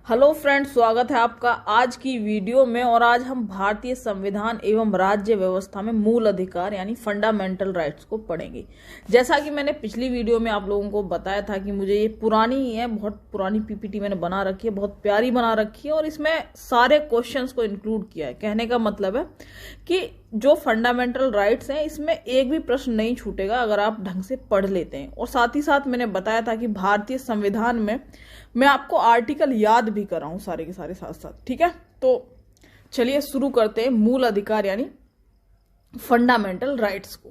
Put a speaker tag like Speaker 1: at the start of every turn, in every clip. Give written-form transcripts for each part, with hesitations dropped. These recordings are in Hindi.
Speaker 1: हेलो फ्रेंड्स, स्वागत है आपका आज की वीडियो में। और आज हम भारतीय संविधान एवं राज्य व्यवस्था में मूल अधिकार यानी फंडामेंटल राइट्स को पढ़ेंगे। जैसा कि मैंने पिछली वीडियो में आप लोगों को बताया था कि मुझे ये पुरानी है, बहुत पुरानी पीपीटी मैंने बना रखी है, बहुत प्यारी बना रखी है और इसमें सारे क्वेश्चंस को इंक्लूड किया है। कहने का मतलब है कि जो फंडामेंटल राइट्स हैं इसमें एक भी प्रश्न नहीं छूटेगा अगर आप ढंग से पढ़ लेते हैं। और साथ ही साथ मैंने बताया था कि भारतीय संविधान में मैं आपको आर्टिकल याद भी कर रहा हूं सारे के सारे साथ साथ। ठीक है, तो चलिए शुरू करते हैं मूल अधिकार यानी फंडामेंटल राइट्स को।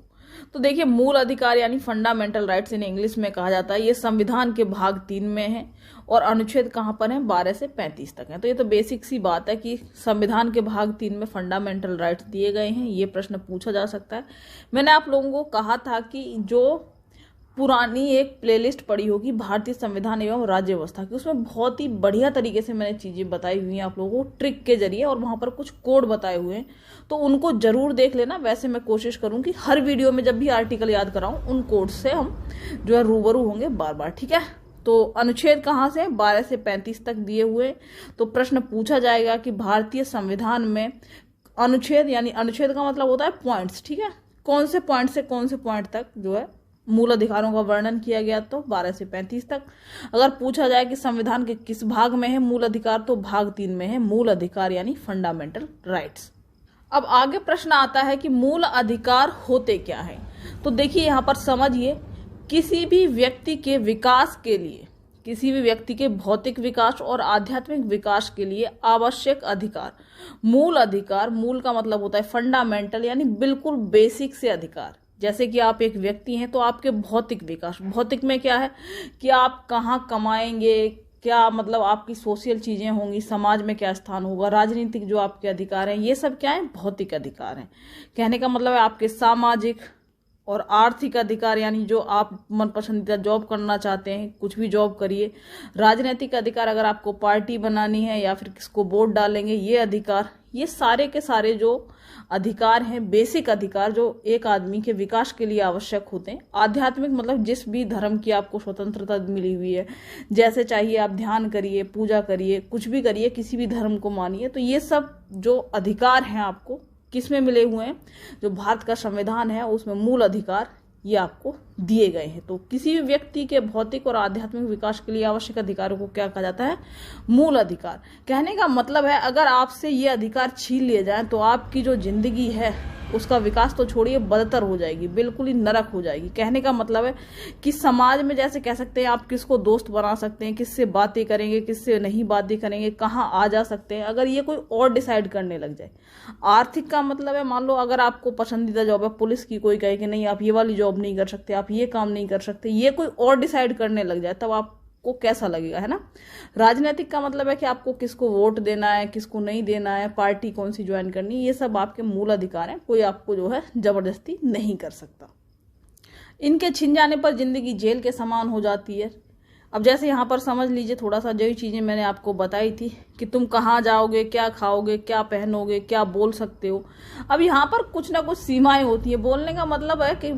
Speaker 1: तो देखिए, मूल अधिकार यानी फंडामेंटल राइट्स इन इंग्लिश में कहा जाता है, ये संविधान के भाग 3 में है और अनुच्छेद कहां पर है, 12 से 35 तक है। तो ये तो बेसिक सी बात है कि संविधान के भाग 3 में फंडामेंटल राइट्स दिए गए हैं। ये प्रश्न पूछा जा सकता है। मैंने आप लोगों को कहा था कि जो पुरानी एक प्लेलिस्ट पड़ी होगी भारतीय संविधान एवं राज्य व्यवस्था की, उसमें बहुत ही बढ़िया तरीके से मैंने चीजें बताई हुई हैं आप लोगों को ट्रिक के जरिए, और वहां पर कुछ कोड बताए हुए हैं, तो उनको जरूर देख लेना। वैसे मैं कोशिश करूं कि हर वीडियो में जब भी आर्टिकल याद कराऊं उन कोड से हम जो है रूबरू होंगे बार बार। ठीक है, तो अनुच्छेद कहाँ से, 12 से 35 तक दिए हुए। तो प्रश्न पूछा जाएगा कि भारतीय संविधान में अनुच्छेद, यानी अनुच्छेद का मतलब होता है पॉइंट्स, ठीक है, कौन से पॉइंट से कौन से पॉइंट तक जो है मूल अधिकारों का वर्णन किया गया, तो 12 से 35 तक। अगर पूछा जाए कि संविधान के किस भाग में है मूल अधिकार, तो भाग 3 में है मूल अधिकार यानी फंडामेंटल राइट्स। अब आगे प्रश्न आता है कि मूल अधिकार होते क्या हैं। तो देखिए यहां पर समझिए, किसी भी व्यक्ति के विकास के लिए, किसी भी व्यक्ति के भौतिक विकास और आध्यात्मिक विकास के लिए आवश्यक अधिकार, मूल अधिकार, मूल का मतलब होता है फंडामेंटल यानी बिल्कुल बेसिक से अधिकार। जैसे कि आप एक व्यक्ति हैं तो आपके भौतिक विकास, भौतिक में क्या है कि आप कहाँ कमाएंगे, क्या मतलब आपकी सोशल चीजें होंगी, समाज में क्या स्थान होगा, राजनीतिक जो आपके अधिकार हैं, ये सब क्या है, भौतिक अधिकार हैं। कहने का मतलब है आपके सामाजिक और आर्थिक अधिकार, यानी जो आप मन पसंदीदा जॉब करना चाहते हैं कुछ भी जॉब करिए। राजनीतिक अधिकार, अगर आपको पार्टी बनानी है या फिर किसको वोट डालेंगे, ये अधिकार, ये सारे के सारे जो अधिकार हैं, बेसिक अधिकार जो एक आदमी के विकास के लिए आवश्यक होते हैं। आध्यात्मिक मतलब जिस भी धर्म की आपको स्वतंत्रता मिली हुई है, जैसे चाहिए आप ध्यान करिए, पूजा करिए, कुछ भी करिए, किसी भी धर्म को मानिए, तो ये सब जो अधिकार हैं आपको किसमें मिले हुए हैं, जो भारत का संविधान है उसमें मूल अधिकार ये आपको दिए गए हैं। तो किसी भी व्यक्ति के भौतिक और आध्यात्मिक विकास के लिए आवश्यक अधिकारों को क्या कहा जाता है, मूल अधिकार। कहने का मतलब है अगर आपसे ये अधिकार छीन लिए जाएं तो आपकी जो जिंदगी है उसका विकास तो छोड़िए, बदतर हो जाएगी, बिल्कुल ही नरक हो जाएगी। कहने का मतलब है कि समाज में जैसे कह सकते हैं आप किसको दोस्त बना सकते हैं, किससे बातें करेंगे, किससे नहीं बातें करेंगे, कहाँ आ जा सकते हैं, अगर ये कोई और डिसाइड करने लग जाए। आर्थिक का मतलब है, मान लो अगर आपको पसंदीदा जॉब है, पुलिस की कोई कहे कि नहीं आप ये वाली जॉब नहीं कर सकते, आप ये काम नहीं कर सकते, ये कोई और डिसाइड करने लग जाए, तब आप को कैसा लगेगा, है ना। राजनीतिक का मतलब है कि आपको किसको वोट देना है, किसको नहीं देना है, पार्टी कौन सी ज्वाइन करनी, ये सब आपके मूल अधिकार हैं, कोई आपको जो है जबरदस्ती नहीं कर सकता। इनके छिन जाने पर जिंदगी जेल के समान हो जाती है। अब जैसे यहाँ पर समझ लीजिए थोड़ा सा, जो चीजें मैंने आपको बताई थी कि तुम कहाँ जाओगे, क्या खाओगे, क्या पहनोगे, क्या बोल सकते हो। अब यहाँ पर कुछ ना कुछ सीमाएं होती है। बोलने का मतलब है कि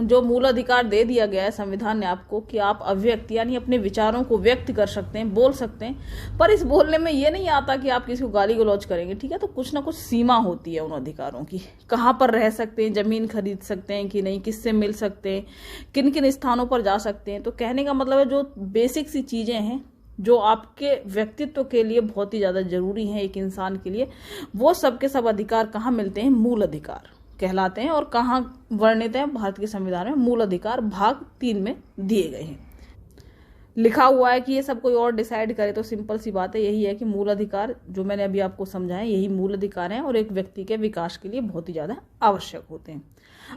Speaker 1: जो मूल अधिकार दे दिया गया है संविधान ने आपको कि आप अभिव्यक्ति यानी अपने विचारों को व्यक्त कर सकते हैं, बोल सकते हैं, पर इस बोलने में ये नहीं आता कि आप किसी को गाली गलौज करेंगे। ठीक है, तो कुछ ना कुछ सीमा होती है उन अधिकारों की। कहाँ पर रह सकते हैं, जमीन खरीद सकते हैं कि नहीं, किससे मिल सकते हैं, किन किन स्थानों पर जा सकते हैं। तो कहने का मतलब है जो बेसिक सी चीजें हैं जो आपके व्यक्तित्व के लिए बहुत ही ज्यादा जरूरी हैं एक इंसान के लिए, वो सब के सब अधिकार कहाँ मिलते हैं, मूल अधिकार कहलाते हैं। और कहाँ वर्णित है, भारत के संविधान में मूल अधिकार भाग 3 में दिए गए हैं। लिखा हुआ है कि ये सब कोई और डिसाइड करे तो सिंपल सी बात है, यही है कि मूल अधिकार जो मैंने अभी आपको समझाया यही मूल अधिकार हैं और एक व्यक्ति के विकास के लिए बहुत ही ज्यादा आवश्यक होते हैं।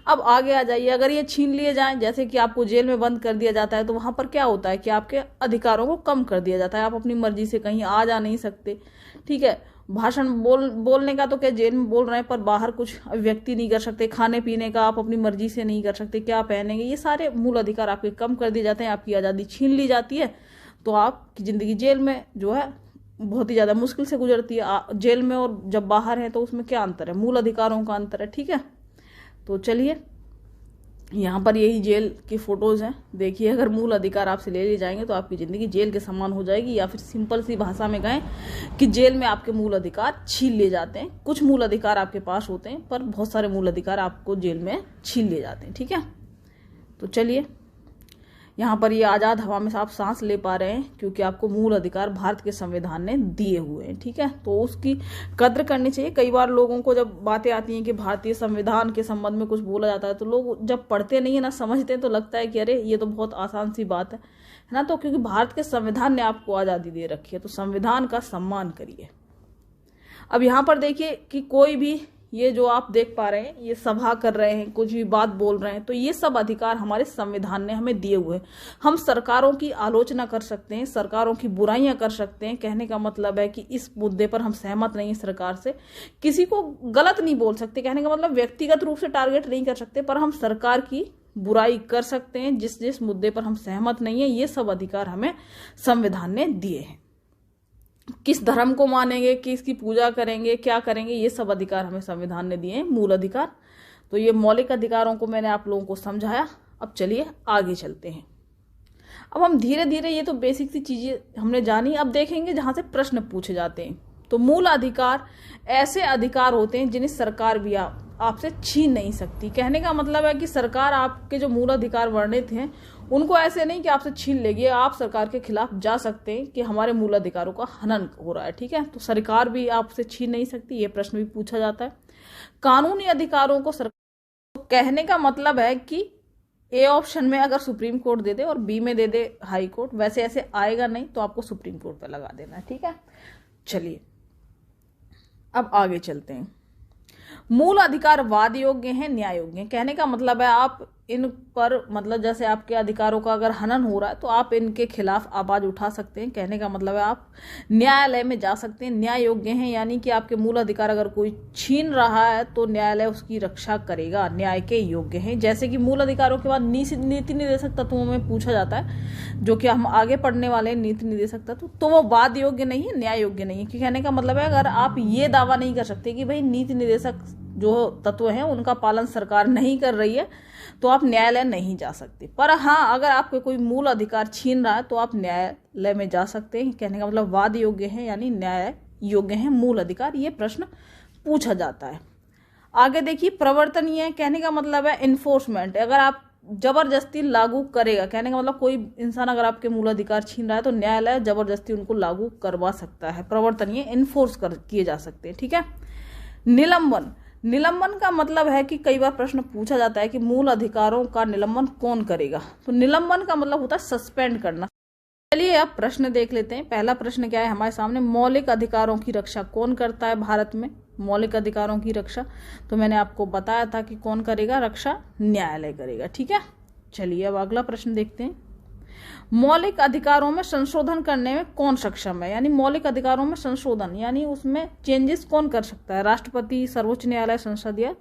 Speaker 1: अब आगे आ जाइए, अगर ये छीन लिए जाएं, जैसे कि आपको जेल में बंद कर दिया जाता है, तो वहां पर क्या होता है कि आपके अधिकारों को कम कर दिया जाता है, आप अपनी मर्जी से कहीं आ जा नहीं सकते। ठीक है, भाषण बोलने का तो क्या जेल में बोल रहे हैं, पर बाहर कुछ अभिव्यक्ति नहीं कर सकते, खाने पीने का आप अपनी मर्जी से नहीं कर सकते, क्या पहनेंगे, ये सारे मूल अधिकार आपके कम कर दिए जाते हैं, आपकी आज़ादी छीन ली जाती है। तो आपकी जिंदगी जेल में जो है बहुत ही ज्यादा मुश्किल से गुजरती है। जेल में और जब बाहर है तो उसमें क्या अंतर है, मूल अधिकारों का अंतर है। ठीक है, तो चलिए यहाँ पर यही जेल की फोटोज हैं। देखिए, अगर मूल अधिकार आपसे ले लिए जाएंगे तो आपकी जिंदगी जेल के समान हो जाएगी, या फिर सिंपल सी भाषा में कहें कि जेल में आपके मूल अधिकार छीन लिए जाते हैं। कुछ मूल अधिकार आपके पास होते हैं, पर बहुत सारे मूल अधिकार आपको जेल में छीन लिए जाते हैं। ठीक है, तो चलिए, यहाँ पर ये आज़ाद हवा में आप सांस ले पा रहे हैं क्योंकि आपको मूल अधिकार भारत के संविधान ने दिए हुए हैं। ठीक है, तो उसकी कद्र करनी चाहिए। कई बार लोगों को जब बातें आती हैं कि भारतीय संविधान के संबंध में कुछ बोला जाता है, तो लोग जब पढ़ते नहीं है ना, समझते हैं, तो लगता है कि अरे ये तो बहुत आसान सी बात है ना। तो क्योंकि भारत के संविधान ने आपको आज़ादी दे रखी है, तो संविधान का सम्मान करिए। अब यहाँ पर देखिए कि कोई भी, ये जो आप देख पा रहे हैं, ये सभा कर रहे हैं, कुछ भी बात बोल रहे हैं, तो ये सब अधिकार हमारे संविधान ने हमें दिए हुए हैं। हम सरकारों की आलोचना कर सकते हैं, सरकारों की बुराइयां कर सकते हैं। कहने का मतलब है कि इस मुद्दे पर हम सहमत नहीं है सरकार से, किसी को गलत नहीं बोल सकते। कहने का मतलब व्यक्तिगत रूप से टारगेट नहीं कर सकते, पर हम सरकार की बुराई कर सकते हैं जिस जिस मुद्दे पर हम सहमत नहीं है। ये सब अधिकार हमें संविधान ने दिए हैं। किस धर्म को मानेंगे, किसकी पूजा करेंगे, क्या करेंगे, ये सब अधिकार हमें संविधान ने दिए हैं, मूल अधिकार। तो ये मौलिक अधिकारों को मैंने आप लोगों को समझाया। अब चलिए आगे चलते हैं। अब हम धीरे धीरे, ये तो बेसिक सी चीजें हमने जानी, अब देखेंगे जहां से प्रश्न पूछे जाते हैं। तो मूल अधिकार ऐसे अधिकार होते हैं जिन्हें सरकार भी आपसे छीन नहीं सकती। कहने का मतलब है कि सरकार आपके जो मूल अधिकार वर्णित हैं उनको ऐसे नहीं कि आपसे छीन लेगी। आप सरकार के खिलाफ जा सकते हैं कि हमारे मूल अधिकारों का हनन हो रहा है। ठीक है, तो सरकार भी आपसे छीन नहीं सकती, ये प्रश्न भी पूछा जाता है। कानूनी अधिकारों को सरकार, तो कहने का मतलब है कि ए ऑप्शन में अगर सुप्रीम कोर्ट दे दे और बी में दे दे हाई कोर्ट, वैसे ऐसे आएगा नहीं, तो आपको सुप्रीम कोर्ट पर लगा देना है। ठीक है, चलिए अब आगे चलते हैं। मूल अधिकार वाद योग्य हैं, न्याय योग्य हैं। कहने का मतलब है आप इन पर, मतलब जैसे आपके अधिकारों का अगर हनन हो रहा है तो आप इनके खिलाफ आवाज उठा सकते हैं। कहने का मतलब है आप न्यायालय में जा सकते हैं। न्याय योग्य हैं यानी कि आपके मूल अधिकार अगर कोई छीन रहा है तो न्यायालय उसकी रक्षा करेगा, न्याय के योग्य हैं। जैसे कि मूल अधिकारों के बाद नीति निर्देशक तत्वों में पूछा जाता है, जो कि हम आगे पढ़ने वाले हैं, नीति निर्देशक तत्व, तो वो वाद योग्य नहीं है, न्याय योग्य नहीं है। कहने का मतलब है अगर आप ये दावा नहीं कर सकते कि भाई नीति निर्देशक जो तत्व हैं उनका पालन सरकार नहीं कर रही है, तो आप न्यायालय नहीं जा सकते। पर हाँ, अगर आपके कोई मूल अधिकार छीन रहा है तो आप न्यायालय में जा सकते हैं। कहने का मतलब वाद योग्य है यानी न्याय योग्य है मूल अधिकार, ये प्रश्न पूछा जाता है। आगे देखिए, प्रवर्तनीय, कहने का मतलब है इन्फोर्समेंट, अगर आप जबरदस्ती लागू करेगा। कहने का मतलब कोई इंसान अगर आपके मूल अधिकार छीन रहा है तो न्यायालय जबरदस्ती उनको लागू करवा सकता है। प्रवर्तनीय, इन्फोर्स किए जा सकते हैं। ठीक है, निलंबन, निलंबन का मतलब है कि कई बार प्रश्न पूछा जाता है कि मूल अधिकारों का निलंबन कौन करेगा। तो निलंबन का मतलब होता है सस्पेंड करना। चलिए अब प्रश्न देख लेते हैं। पहला प्रश्न क्या है हमारे सामने, मौलिक अधिकारों की रक्षा कौन करता है भारत में? मौलिक अधिकारों की रक्षा तो मैंने आपको बताया था कि कौन करेगा रक्षा, न्यायालय करेगा। ठीक है, चलिए अब अगला प्रश्न देखते हैं। मौलिक अधिकारों में संशोधन करने में कौन सक्षम है? यानी मौलिक अधिकारों में संशोधन यानी उसमें चेंजेस कौन कर सकता है? राष्ट्रपति, सर्वोच्च न्यायालय, संसद या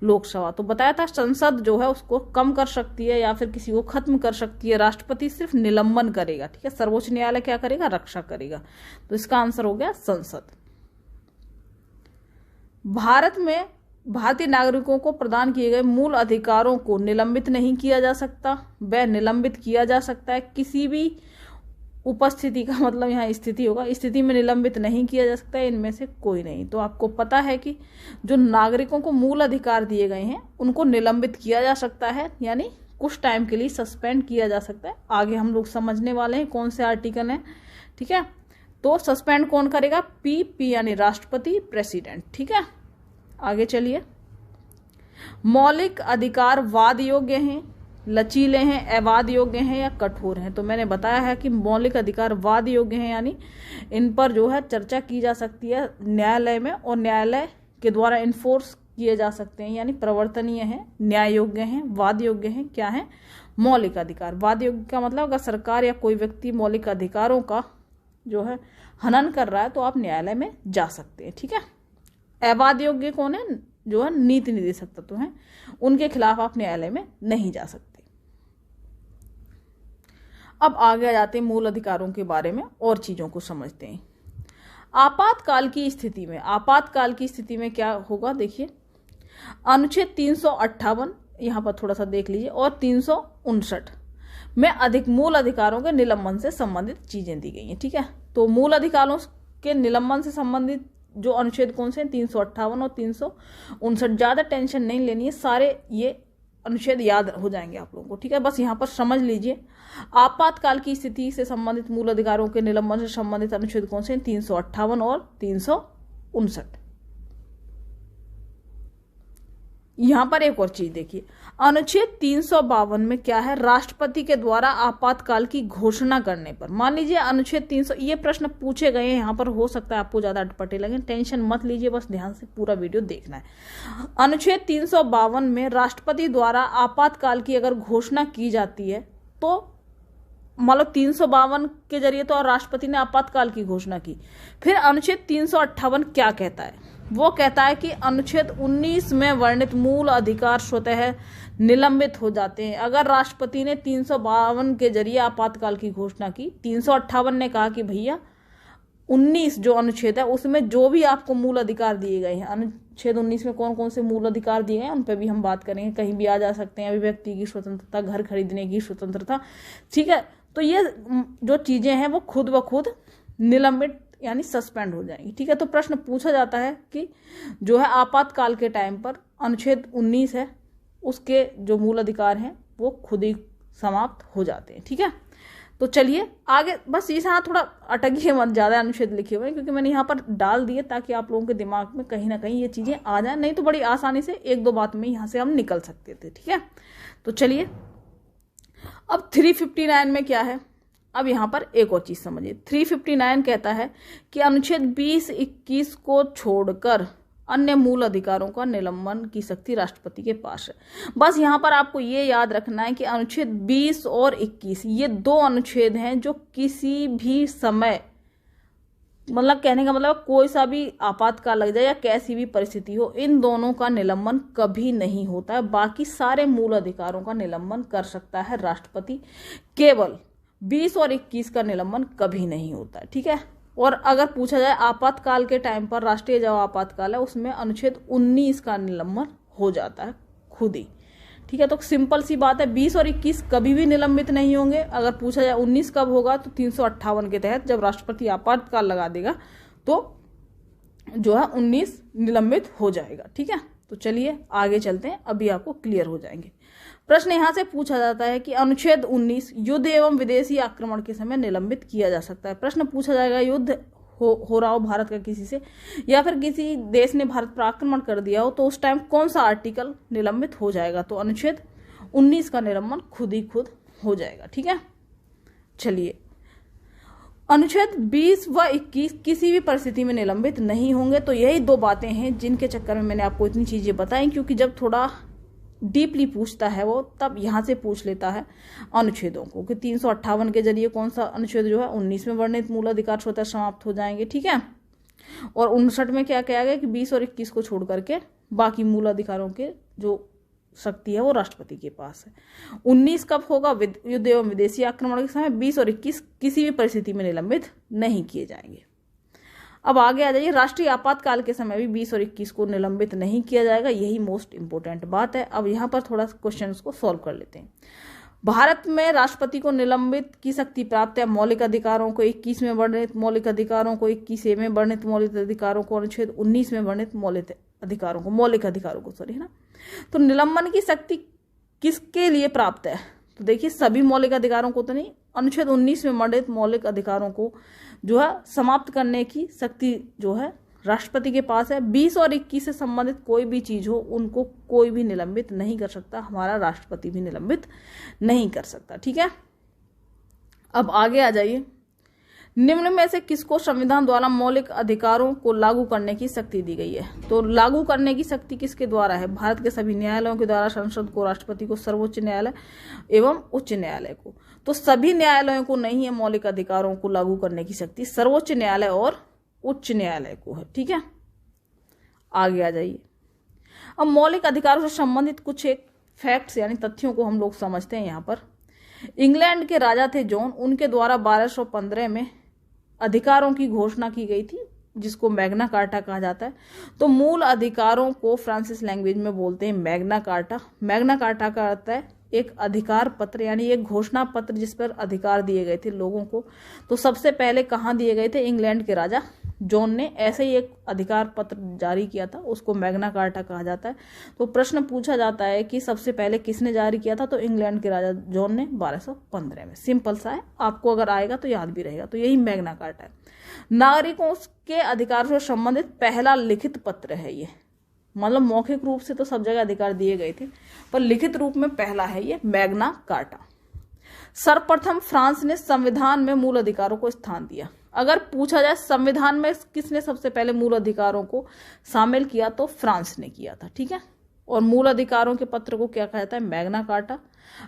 Speaker 1: लोकसभा? तो बताया था संसद जो है उसको कम कर सकती है या फिर किसी को खत्म कर सकती है, राष्ट्रपति सिर्फ निलंबन करेगा। ठीक है, सर्वोच्च न्यायालय क्या करेगा, रक्षा करेगा। तो इसका आंसर हो गया संसद। भारत में भारतीय नागरिकों को प्रदान किए गए मूल अधिकारों को निलंबित नहीं किया जा सकता, वह निलंबित किया जा सकता है किसी भी उपस्थिति का मतलब यहाँ स्थिति होगा, स्थिति में निलंबित नहीं किया जा सकता है इनमें से कोई नहीं। तो आपको पता है कि जो नागरिकों को मूल अधिकार दिए गए हैं उनको निलंबित किया जा सकता है, यानी कुछ टाइम के लिए सस्पेंड किया जा सकता है। आगे हम लोग समझने वाले हैं कौन से आर्टिकल हैं। ठीक है, तो सस्पेंड कौन करेगा, पी यानी राष्ट्रपति, प्रेसिडेंट। ठीक है, आगे चलिए। मौलिक अधिकार वाद योग्य हैं, लचीले हैं, अवाद योग्य हैं या कठोर हैं? तो मैंने बताया है कि मौलिक अधिकार वाद योग्य हैं यानी इन पर जो है चर्चा की जा सकती है न्यायालय में और न्यायालय के द्वारा इन्फोर्स किए जा सकते हैं, यानी प्रवर्तनीय हैं, न्याय योग्य हैं, वाद योग्य हैं। क्या है, मौलिक अधिकार। वाद योग्य का मतलब अगर सरकार या कोई व्यक्ति मौलिक अधिकारों का जो है हनन कर रहा है तो आप न्यायालय में जा सकते हैं। ठीक है, अवाद योग्य कौन है, जो है नीति निर्देशक तत्व हैं, उनके खिलाफ आप न्यायालय में नहीं जा सकते। अब आगे आ जाते हैं मूल अधिकारों के बारे में और चीजों को समझते हैं। आपातकाल की स्थिति में, आपातकाल की स्थिति में क्या होगा देखिए, अनुच्छेद 358 यहाँ पर थोड़ा सा देख लीजिए, और 359 में अधिक मूल अधिकारों के निलंबन से संबंधित चीजें दी गई हैं। ठीक है, तो मूल अधिकारों के निलंबन से संबंधित जो अनुच्छेद कौन से हैं, 358 और 359। ज्यादा टेंशन नहीं लेनी है, सारे ये अनुच्छेद याद हो जाएंगे आप लोगों को। ठीक है, बस यहाँ पर समझ लीजिए आपातकाल की स्थिति से संबंधित मूल अधिकारों के निलंबन से संबंधित अनुच्छेद कौन से हैं, 358 और 359। यहां पर एक और चीज देखिए, अनुच्छेद 352 में क्या है, राष्ट्रपति के द्वारा आपातकाल की घोषणा करने पर। मान लीजिए अनुच्छेद 300, ये प्रश्न पूछे गए हैं यहाँ पर, हो सकता है आपको ज्यादा अटपटे लगे, टेंशन मत लीजिए, बस ध्यान से पूरा वीडियो देखना है। अनुच्छेद 352 में राष्ट्रपति द्वारा आपातकाल की अगर घोषणा की जाती है तो मान लो 352 के जरिए तो राष्ट्रपति ने आपातकाल की घोषणा की। फिर अनुच्छेद 358 क्या कहता है, वो कहता है कि अनुच्छेद 19 में वर्णित मूल अधिकार स्वतः निलंबित हो जाते हैं अगर राष्ट्रपति ने 352 के जरिए आपातकाल की घोषणा की। 358 ने कहा कि भैया 19 जो अनुच्छेद है उसमें जो भी आपको मूल अधिकार दिए गए हैं, अनुच्छेद 19 में कौन कौन से मूल अधिकार दिए गए हैं उन पर भी हम बात करेंगे। कहीं भी आ जा सकते हैं, अभिव्यक्ति की स्वतंत्रता, घर खरीदने की स्वतंत्रता। ठीक है, तो ये जो चीजें हैं वो खुद ब खुद निलंबित यानी सस्पेंड हो जाएंगी। ठीक है, तो प्रश्न पूछा जाता है कि जो है आपातकाल के टाइम पर अनुच्छेद 19 है उसके जो मूल अधिकार हैं वो खुद ही समाप्त हो जाते हैं। ठीक है, तो चलिए आगे, बस इस यहाँ थोड़ा अटकिए मत, ज्यादा अनुच्छेद लिखे हुए हैं क्योंकि मैंने यहाँ पर डाल दिए ताकि आप लोगों के दिमाग में कहीं ना कहीं ये चीजें आ जाए, नहीं तो बड़ी आसानी से एक दो बात में यहाँ से हम निकल सकते थे। ठीक है, तो चलिए अब 359 में क्या है, अब यहां पर एक और चीज समझिए। 359 कहता है कि अनुच्छेद 20-21 को छोड़कर अन्य मूल अधिकारों का निलंबन की शक्ति राष्ट्रपति के पास है। बस यहां पर आपको ये याद रखना है कि अनुच्छेद 20 और 21 ये दो अनुच्छेद हैं जो किसी भी समय, मतलब कहने का मतलब कोई सा भी आपातकाल लग जाए या कैसी भी परिस्थिति हो, इन दोनों का निलंबन कभी नहीं होता है। बाकी सारे मूल अधिकारों का निलंबन कर सकता है राष्ट्रपति, केवल 20 और 21 का निलंबन कभी नहीं होता है। ठीक है, और अगर पूछा जाए आपातकाल के टाइम पर, राष्ट्रीय जो आपातकाल है उसमें अनुच्छेद 19 का निलंबन हो जाता है खुद ही। ठीक है, तो सिंपल सी बात है, 20 और 21 कभी भी निलंबित नहीं होंगे। अगर पूछा जाए 19 कब होगा तो 358 के तहत जब राष्ट्रपति आपातकाल लगा देगा तो जो है 19 निलंबित हो जाएगा। ठीक है, तो चलिए आगे चलते हैं, अभी आपको क्लियर हो जाएंगे। प्रश्न यहां से पूछा जाता है कि अनुच्छेद 19 युद्ध एवं विदेशी आक्रमण के समय निलंबित किया जा सकता है। प्रश्न पूछा जाएगा युद्ध हो रहा हो भारत का किसी से, या फिर किसी देश ने भारत पर आक्रमण कर दिया हो, तो उस टाइम कौन सा आर्टिकल निलंबित हो जाएगा, तो अनुच्छेद 19 का निलंबन खुद ही खुद हो जाएगा। ठीक है, चलिए अनुच्छेद 20 व 21 किसी भी परिस्थिति में निलंबित नहीं होंगे। तो यही दो बातें हैं जिनके चक्कर में मैंने आपको इतनी चीजें बताई, क्योंकि जब थोड़ा डीपली पूछता है वो तब यहां से पूछ लेता है अनुच्छेदों को कि 358 के जरिए कौन सा अनुच्छेद जो है 19 में वर्णित मूल अधिकार स्वतः समाप्त हो जाएंगे। ठीक है, और 59 में क्या कहा गया कि 20 और 21 को छोड़ करके बाकी मूल अधिकारों के जो शक्ति है वो राष्ट्रपति के पास है। 19 कब होगा, युद्ध एवं विदेशी आक्रमण के समय। 20 और 21 किसी भी परिस्थिति में निलंबित नहीं किए जाएंगे। अब आगे आ जाइए, राष्ट्रीय आपातकाल के समय भी 20 और 21 को निलंबित नहीं किया जाएगा, यही मोस्ट इंपोर्टेंट बात है। अब यहाँ पर थोड़ा क्वेश्चन को सॉल्व कर लेते हैं। भारत में राष्ट्रपति को निलंबित की शक्ति प्राप्त है मौलिक अधिकारों को 21 में वर्णित मौलिक अधिकारों को 21A में वर्णित मौलिक अधिकारों को अनुच्छेद 19 में वर्णित मौलिक अधिकारों को सॉरी है ना। तो निलंबन की शक्ति किसके लिए प्राप्त है, तो देखिए सभी मौलिक अधिकारों को तो नहीं, अनुच्छेद 19 में वर्णित मौलिक अधिकारों को जो है समाप्त करने की शक्ति जो है राष्ट्रपति के पास है। 20 और 21 से संबंधित कोई भी चीज हो उनको कोई भी निलंबित नहीं कर सकता, हमारा राष्ट्रपति भी निलंबित नहीं कर सकता। ठीक है, अब आगे आ जाइए, निम्न में से किसको संविधान द्वारा मौलिक अधिकारों को लागू करने की शक्ति दी गई है, तो लागू करने की शक्ति किसके द्वारा है, भारत के सभी न्यायालयों के द्वारा, संसद को, राष्ट्रपति को, सर्वोच्च न्यायालय एवं उच्च न्यायालय को। तो सभी न्यायालयों को नहीं है मौलिक अधिकारों को लागू करने की शक्ति, सर्वोच्च न्यायालय और उच्च न्यायालय को है। ठीक है, आगे आ जाइए। अब मौलिक अधिकारों से संबंधित कुछ एक फैक्ट्स यानी तथ्यों को हम लोग समझते हैं। यहाँ पर इंग्लैंड के राजा थे जॉन, उनके द्वारा 1215 में अधिकारों की घोषणा की गई थी जिसको मैग्ना कार्टा कहा जाता है। तो मूल अधिकारों को फ्रांसीसी लैंग्वेज में बोलते हैं मैग्ना कार्टा। मैग्ना कार्टा का अर्थ है एक अधिकार पत्र, यानी एक घोषणा पत्र जिस पर अधिकार दिए गए थे लोगों को। तो सबसे पहले कहाँ दिए गए थे? इंग्लैंड के राजा जॉन ने ऐसे ही एक अधिकार पत्र जारी किया था, उसको मैग्ना कार्टा कहा जाता है। तो प्रश्न पूछा जाता है कि सबसे पहले किसने जारी किया था? तो इंग्लैंड के राजा जॉन ने 1215 में। सिंपल सा है, आपको अगर आएगा तो याद भी रहेगा। तो यही मैग्ना कार्टा है। नागरिकों के अधिकार से संबंधित पहला लिखित पत्र है ये, मतलब मौखिक रूप से तो सब जगह अधिकार दिए गए थे, पर लिखित रूप में पहला है ये मैग्ना कार्टा। सर्वप्रथम फ्रांस ने संविधान में मूल अधिकारों को स्थान दिया। अगर पूछा जाए संविधान में किसने सबसे पहले मूल अधिकारों को शामिल किया, तो फ्रांस ने किया था, ठीक है। और मूल अधिकारों के पत्र को क्या कहा जाता है? Magna carta.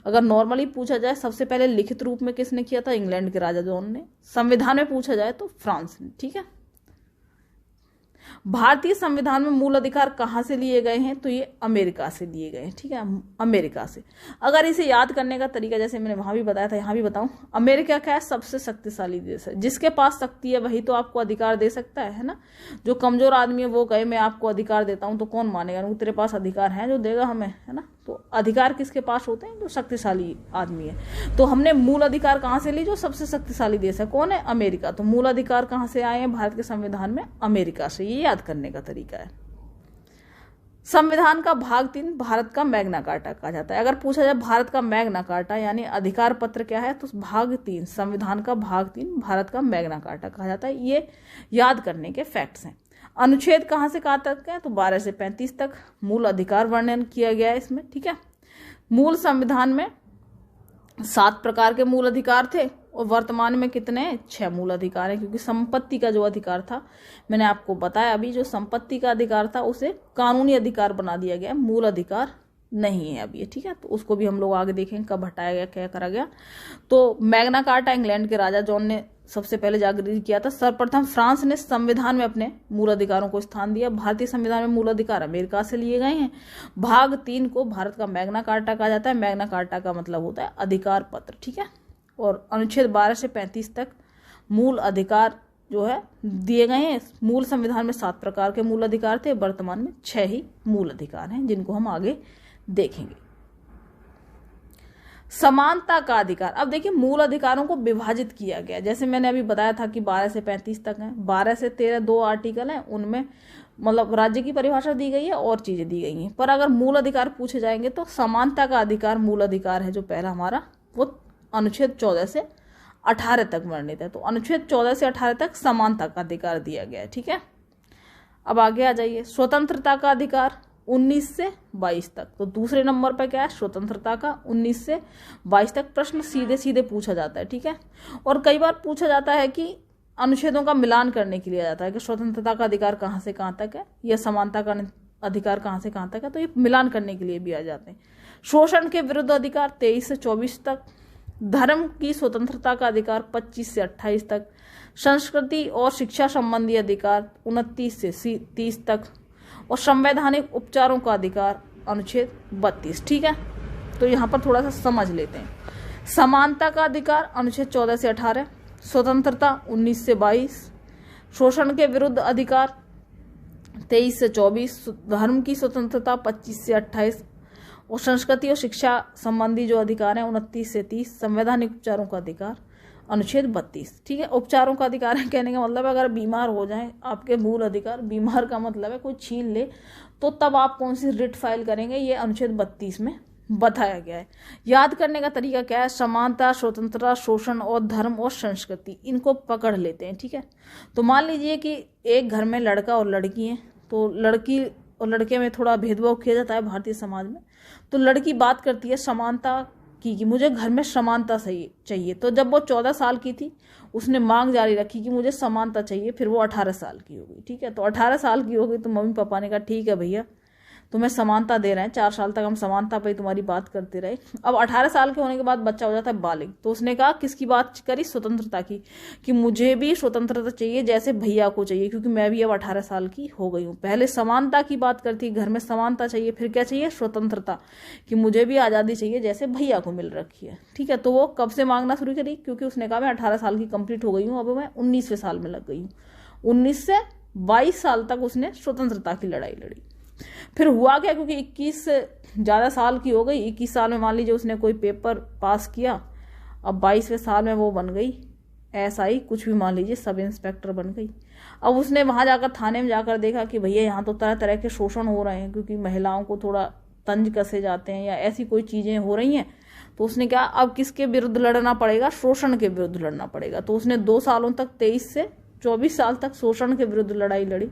Speaker 1: अगर नॉर्मली पूछा जाए सबसे पहले लिखित रूप में किसने किया था? इंग्लैंड के राजा जॉन ने। संविधान में पूछा जाए तो फ्रांस ने, ठीक है। भारतीय संविधान में मूल अधिकार कहाँ से लिए गए हैं? तो ये अमेरिका से लिए गए हैं, ठीक है, अमेरिका से। अगर इसे याद करने का तरीका, जैसे मैंने वहां भी बताया था, यहाँ भी बताऊं, अमेरिका क्या है? सबसे शक्तिशाली देश है। जिसके पास शक्ति है वही तो आपको अधिकार दे सकता है ना। जो कमजोर आदमी है वो कहे मैं आपको अधिकार देता हूं, तो कौन मानेगा? तेरे पास अधिकार है जो देगा हमें, है ना। तो अधिकार किसके पास होते हैं? जो शक्तिशाली आदमी है। तो हमने मूल अधिकार कहाँ से ली? जो सबसे शक्तिशाली देश है, कौन है? अमेरिका। तो मूल अधिकार कहाँ से आए हैं भारत के संविधान में? अमेरिका से। ये याद करने का तरीका है। संविधान का भाग 3 भारत का मैग्ना कार्टा कहा जाता है। अगर पूछा जाए भारत का मैग्ना कार्टा यानी अधिकार पत्र क्या है, तो भाग 3 संविधान का भाग 3 भारत का मैग्ना कार्टा कहा जाता है। ये याद करने के फैक्ट्स हैं। अनुच्छेद कहाँ से कहाँ तक है? तो 12 से 35 तक मूल अधिकार वर्णन किया गया है इसमें, ठीक है। मूल संविधान में 7 प्रकार के मूल अधिकार थे और वर्तमान में कितने? 6 मूल अधिकार हैं, क्योंकि संपत्ति का जो अधिकार था, मैंने आपको बताया अभी, जो संपत्ति का अधिकार था उसे कानूनी अधिकार बना दिया गया, मूल अधिकार नहीं है अब ये, ठीक है। तो उसको भी हम लोग आगे देखेंगे कब हटाया गया, क्या करा गया। तो मैग्ना कार्टा इंग्लैंड के राजा जॉन ने सबसे पहले जारी किया था। सर्वप्रथम फ्रांस ने संविधान में अपने मूल अधिकारों को स्थान दिया। भारतीय संविधान में मूल अधिकार अमेरिका से लिए गए हैं। भाग 3 को भारत का मैग्ना कार्टा कहा जाता है। मैग्ना कार्टा का मतलब होता है अधिकार पत्र, ठीक है। और अनुच्छेद 12 से 35 तक मूल अधिकार जो है दिए गए हैं। मूल संविधान में 7 प्रकार के मूल अधिकार थे, वर्तमान में 6 ही मूल अधिकार हैं, जिनको हम आगे देखेंगे। समानता का अधिकार। अब देखिए मूल अधिकारों को विभाजित किया गया, जैसे मैंने अभी बताया था कि 12 से 35 तक हैं। 12 से 13 2 आर्टिकल हैं, उनमें मतलब राज्य की परिभाषा दी गई है और चीजें दी गई हैं। पर अगर मूल अधिकार पूछे जाएंगे तो समानता का अधिकार मूल अधिकार है जो पहला हमारा, वो अनुच्छेद 14 से 18 तक वर्णित है। तो अनुच्छेद 14 से 18 तक समानता का अधिकार दिया गया है, ठीक है। अब आगे आ जाइए, स्वतंत्रता का अधिकार 19 से 22 तक। तो दूसरे नंबर पर क्या है? स्वतंत्रता का 19 से 22 तक। प्रश्न सीधे सीधे पूछा जाता है, ठीक है। और कई बार पूछा जाता है कि अनुच्छेदों का मिलान करने के लिए जाता है कि स्वतंत्रता का अधिकार कहाँ से कहाँ तक है या समानता का अधिकार कहाँ से कहाँ तक है, तो ये मिलान करने के लिए भी आ जाते हैं। शोषण के विरुद्ध अधिकार 23 से 24 तक। धर्म की स्वतंत्रता का अधिकार 25 से 28 तक। संस्कृति और शिक्षा संबंधी अधिकार 29 से 30 तक। और संवैधानिक उपचारों का अधिकार अनुच्छेद 32, ठीक है। तो यहाँ पर थोड़ा सा समझ लेते हैं। समानता का अधिकार अनुच्छेद 14 से 18, स्वतंत्रता 19 से 22, शोषण के विरुद्ध अधिकार 23 से 24, धर्म की स्वतंत्रता 25 से 28 और संस्कृति और शिक्षा संबंधी जो अधिकार है 29 से 30, संवैधानिक उपचारों का अधिकार अनुच्छेद 32, ठीक है। उपचारों का अधिकार है कहने का मतलब अगर बीमार हो जाए, आपके मूल अधिकार, बीमार का मतलब है कोई छीन ले, तो तब आप कौन सी रिट फाइल करेंगे, ये अनुच्छेद 32 में बताया गया है। याद करने का तरीका क्या है? समानता, स्वतंत्रता, शोषण और धर्म और संस्कृति, इनको पकड़ लेते हैं, ठीक है। तो मान लीजिए कि एक घर में लड़का और लड़की है, तो लड़की और लड़के में थोड़ा भेदभाव किया जाता है भारतीय समाज में। तो लड़की बात करती है समानता की कि मुझे घर में समानता सही चाहिए। तो जब वो 14 साल की थी, उसने मांग जारी रखी कि मुझे समानता चाहिए, फिर वो 18 साल की हो गई, ठीक है। तो 18 साल की हो गई तो मम्मी पापा ने कहा ठीक है भैया, तुम्हें समानता दे रहे हैं, 4 साल तक हम समानता पे तुम्हारी बात करते रहे। अब 18 साल के होने के बाद बच्चा हो जाता है बालिग, तो उसने कहा किसकी बात करी? स्वतंत्रता की, कि मुझे भी स्वतंत्रता चाहिए जैसे भैया को चाहिए, क्योंकि मैं भी अब 18 साल की हो गई हूँ। पहले समानता की बात करती, घर में समानता चाहिए, फिर क्या चाहिए? स्वतंत्रता, कि मुझे भी आज़ादी चाहिए जैसे भैया को मिल रखी है, ठीक है। तो वो कब से मांगना शुरू करी? क्योंकि उसने कहा मैं 18 साल की कंप्लीट हो गई हूँ, अब मैं 19वें साल में लग गई हूँ। 19 से 22 साल तक उसने स्वतंत्रता की लड़ाई लड़ी। फिर हुआ क्या, क्योंकि 21 ज़्यादा साल की हो गई, 21 साल में मान लीजिए उसने कोई पेपर पास किया, अब 22वें साल में वो बन गई SI, कुछ भी मान लीजिए सब इंस्पेक्टर बन गई। अब उसने वहां जाकर थाने में जाकर देखा कि भैया यहाँ तो तरह तरह के शोषण हो रहे हैं, क्योंकि महिलाओं को थोड़ा तंज कसे जाते हैं या ऐसी कोई चीजें हो रही हैं। तो उसने क्या, अब किसके विरुद्ध लड़ना पड़ेगा, शोषण के विरुद्ध लड़ना पड़ेगा। तो उसने 2 सालों तक 23 से 24 साल तक शोषण के विरुद्ध लड़ाई लड़ी।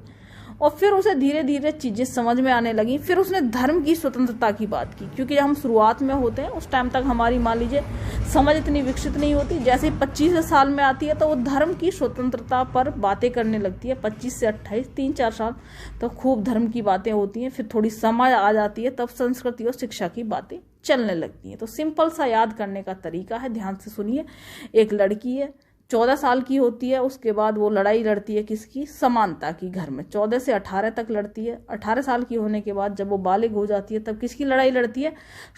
Speaker 1: और फिर उसे धीरे धीरे चीजें समझ में आने लगी। फिर उसने धर्म की स्वतंत्रता की बात की, क्योंकि जब हम शुरुआत में होते हैं उस टाइम तक हमारी मान लीजिए समझ इतनी विकसित नहीं होती। जैसे ही 25 साल में आती है तो वो धर्म की स्वतंत्रता पर बातें करने लगती है। 25 से 28, 3-4 साल तो खूब धर्म की बातें होती हैं। फिर थोड़ी समझ आ जाती है, तब संस्कृति और शिक्षा की बातें चलने लगती हैं। तो सिंपल सा याद करने का तरीका है, ध्यान से सुनिए। एक लड़की है, 14 साल की होती है, उसके बाद वो लड़ाई लड़ती है किसकी, समानता की, घर में 14 से 18 तक लड़ती है। 18 साल की होने के बाद जब वो बालिग हो जाती है तब किसकी लड़ाई लड़ती है,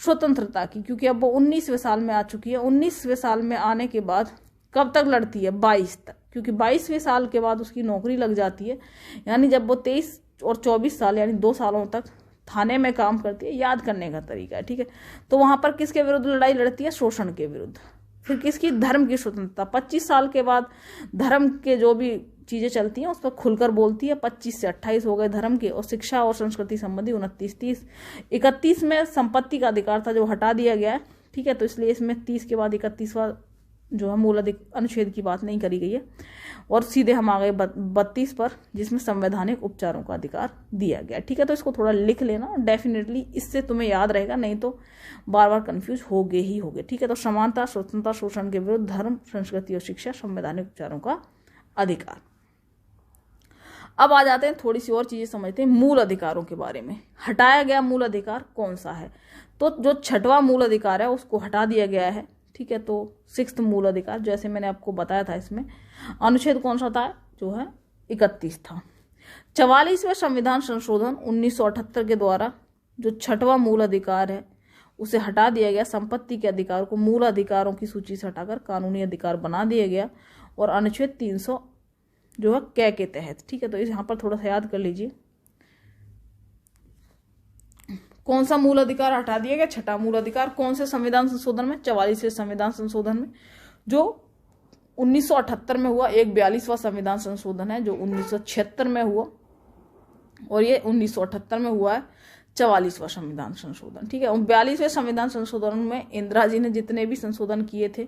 Speaker 1: स्वतंत्रता की, क्योंकि अब वो 19वें साल में आ चुकी है। 19वें साल में आने के बाद कब तक लड़ती है, 22 तक, क्योंकि 22वें साल के बाद उसकी नौकरी लग जाती है। यानी जब वो 23 और 24 साल यानी 2 सालों तक थाने में काम करती है। याद करने का तरीका है, ठीक है। तो वहां पर किसके विरुद्ध लड़ाई लड़ती है, शोषण के विरुद्ध। फिर किसकी, धर्म की स्वतंत्रता। 25 साल के बाद धर्म के जो भी चीजें चलती हैं उस पर खुलकर बोलती है। 25 से 28 हो गए धर्म के, और शिक्षा और संस्कृति संबंधी 29, 30, 31 में संपत्ति का अधिकार था जो हटा दिया गया है, ठीक है। तो इसलिए इसमें 30 के बाद 31वां जो है मूल अनुच्छेद की बात नहीं करी गई है, और सीधे हम आ गए 32 पर, जिसमें संवैधानिक उपचारों का अधिकार दिया गया, ठीक है। तो इसको थोड़ा लिख लेना, डेफिनेटली इससे तुम्हें याद रहेगा, नहीं तो बार बार कंफ्यूज होगे ही होगे, ठीक है। तो समानता, स्वतंत्रता, शोषण के विरुद्ध, धर्म, संस्कृति और शिक्षा, संवैधानिक उपचारों का अधिकार। अब आ जाते हैं थोड़ी सी और चीजें समझते हैं मूल अधिकारों के बारे में। हटाया गया मूल अधिकार कौन सा है, तो जो 6वां मूल अधिकार है उसको हटा दिया गया है, ठीक है। तो 6th मूल अधिकार, जैसे मैंने आपको बताया था, इसमें अनुच्छेद कौन सा था, जो है 31 था। 44वें संविधान संशोधन 1978 के द्वारा जो 6वां मूल अधिकार है उसे हटा दिया गया। संपत्ति के अधिकार को मूल अधिकारों की सूची से हटाकर कानूनी अधिकार बना दिया गया, और अनुच्छेद 300 जो है कै के तहत, ठीक है। तो इस यहाँ पर थोड़ा सा याद कर लीजिए, कौन सा मूल अधिकार हटा दिया गया, 6वां मूल अधिकार। कौन से संविधान संशोधन में, 44वें संविधान संशोधन में, जो 1978 में हुआ। एक 42वां संविधान संशोधन है जो 1976 में हुआ, और ये 1978 में हुआ है 44वां संविधान संशोधन, ठीक है। 42वें संविधान संशोधन में इंदिरा जी ने जितने भी संशोधन किए थे,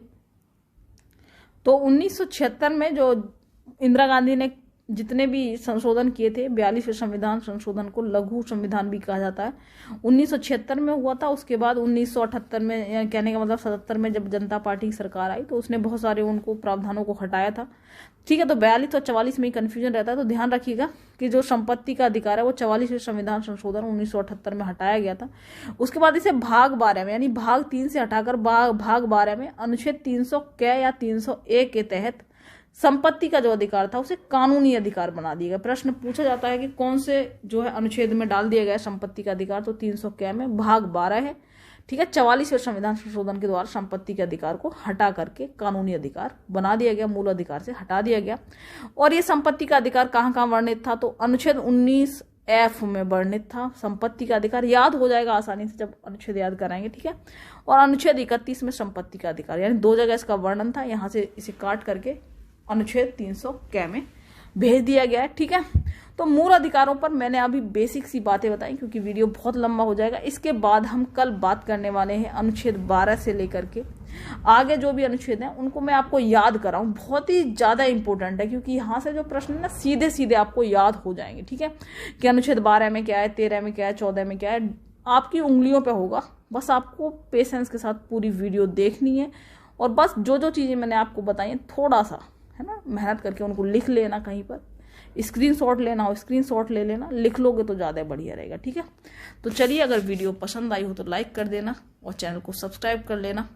Speaker 1: तो 1976 में जो इंदिरा गांधी ने जितने भी संशोधन किए थे, 42वें संविधान संशोधन को लघु संविधान भी कहा जाता है, 1976 में हुआ था। उसके बाद 1978 में, कहने का मतलब 77 में जब जनता पार्टी की सरकार आई तो उसने बहुत सारे उनको प्रावधानों को हटाया था, ठीक है। तो 42 और 44 में ही कन्फ्यूजन रहता है, तो ध्यान रखिएगा कि जो संपत्ति का अधिकार है वो 44वें संविधान संशोधन 1978 में हटाया गया था। उसके बाद इसे भाग 12 में, यानी भाग 3 से हटाकर भाग 12 में अनुच्छेद 300 कै या 300 ए के तहत संपत्ति का जो अधिकार था उसे कानूनी अधिकार बना दिया गया। प्रश्न पूछा जाता है कि कौन से जो है अनुच्छेद में डाल दिया गया संपत्ति का अधिकार, तो 300 कै में भाग 12 है, ठीक है। 44वें संविधान संशोधन के द्वारा संपत्ति के अधिकार को हटा करके कानूनी अधिकार बना दिया गया, मूल अधिकार से हटा दिया गया। और ये संपत्ति का अधिकार कहाँ कहाँ वर्णित था, तो अनुच्छेद 19F में वर्णित था संपत्ति का अधिकार। याद हो जाएगा आसानी से जब अनुच्छेद याद कराएंगे, ठीक है। और अनुच्छेद 31 में संपत्ति का अधिकार, यानी 2 जगह इसका वर्णन था, यहाँ से इसे काट करके अनुच्छेद 300 कै में भेज दिया गया है, ठीक है। तो मूल अधिकारों पर मैंने अभी बेसिक सी बातें बताई, क्योंकि वीडियो बहुत लंबा हो जाएगा। इसके बाद हम कल बात करने वाले हैं अनुच्छेद 12 से लेकर के आगे जो भी अनुच्छेद हैं उनको मैं आपको याद कराऊं। बहुत ही ज्यादा इंपॉर्टेंट है, क्योंकि यहाँ से जो प्रश्न है ना सीधे सीधे आपको याद हो जाएंगे, ठीक है। कि अनुच्छेद 12 में क्या है, 13 में क्या है, 14 में क्या है, आपकी उंगलियों पे होगा। बस आपको पेशेंस के साथ पूरी वीडियो देखनी है, और बस जो जो चीजें मैंने आपको बताई हैं थोड़ा सा है ना मेहनत करके उनको लिख लेना, कहीं पर स्क्रीनशॉट लेना हो स्क्रीनशॉट ले लेना, लिख लोगे तो ज़्यादा बढ़िया रहेगा, ठीक है। तो चलिए, अगर वीडियो पसंद आई हो तो लाइक कर देना और चैनल को सब्सक्राइब कर लेना।